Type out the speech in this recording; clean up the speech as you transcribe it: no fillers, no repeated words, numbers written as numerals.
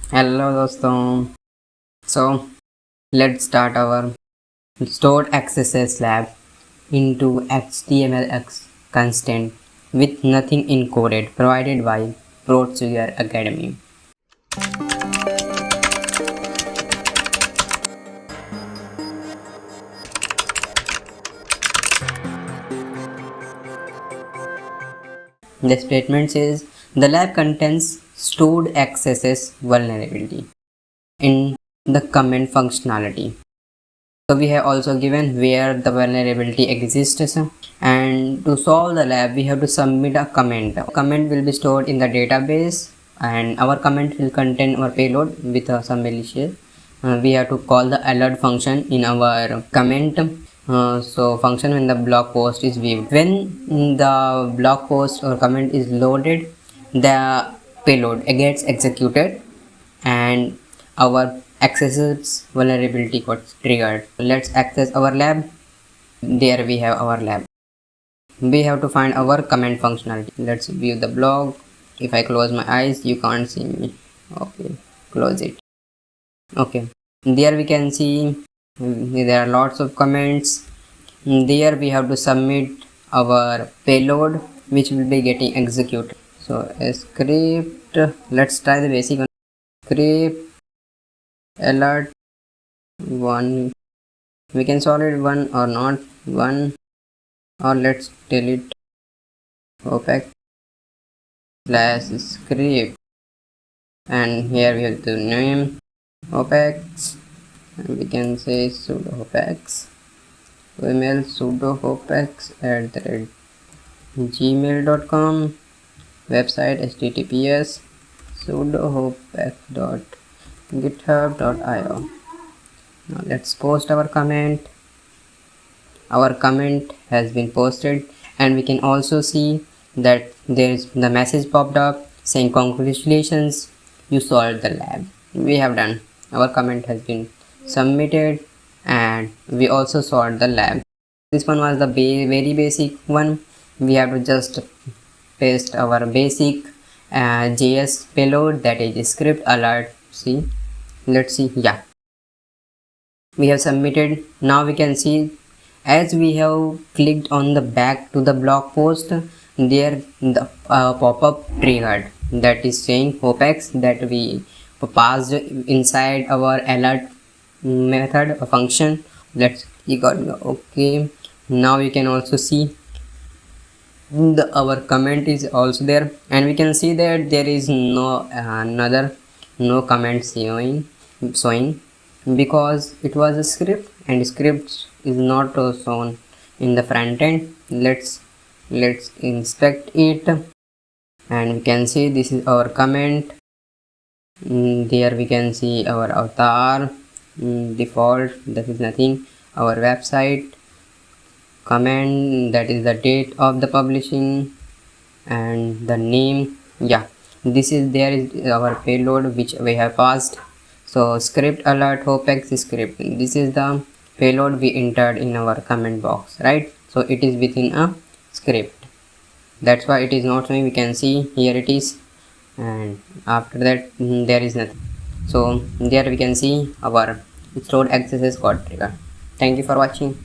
Hello doston. So let's start our stored XSS lab into HTML constant with nothing encoded provided by Portswigger Academy. The statement says the lab contains stored XSS vulnerability in the comment functionality. So we have also given where the vulnerability exists, and to solve the lab we have to submit a comment. A comment will be stored in the database and our comment will contain our payload with some malicious. We have to call the alert function in our comment. So function when the blog post is viewed. When the blog post or comment is loaded, the payload gets executed and our XSS vulnerability got triggered. Let's access our lab. There we have our lab. We have to find our comment functionality. Let's view the blog. If I close my eyes, you can't see me. Okay, close it. Okay, there we can see there are lots of comments. There we have to submit our payload which will be getting executed. So a script, let's try the basic one. Script alert 1, we can solve it 1 or not 1, or let's delete OPEX / script, and here we have the name OPEX, and we can say SudoHopeX, email SudoHopeX@gmail.com, website https sudohopex.github.io. Now let's post our comment. Our comment has been posted, and we can also see that there is the message popped up saying congratulations, you solved the lab. We have done, our comment has been submitted and we also solved the lab. This one was the very basic one. We have to just paste our basic JS payload, that is script alert. See, let's see. Yeah, we have submitted. Now we can see, as we have clicked on the back to the blog post, there the pop-up triggered that is saying OPEX that we passed inside our alert method function. Let's click on okay. Now you can also see our comment is also there, and we can see that there is no no comment showing because it was a script, and script is not shown in the front end. Let's inspect it, and we can see this is our comment. There we can see our avatar, default, that is nothing, our website, comment, that is the date of the publishing, and the name. Yeah, this is there is our payload which we have passed. So script alert OPEX script, this is the payload we entered in our comment box, right? So it is within a script, that's why it is not showing. We can see here it is, and after that there is nothing. So there we can see our stored XSS got triggered. Thank you for watching.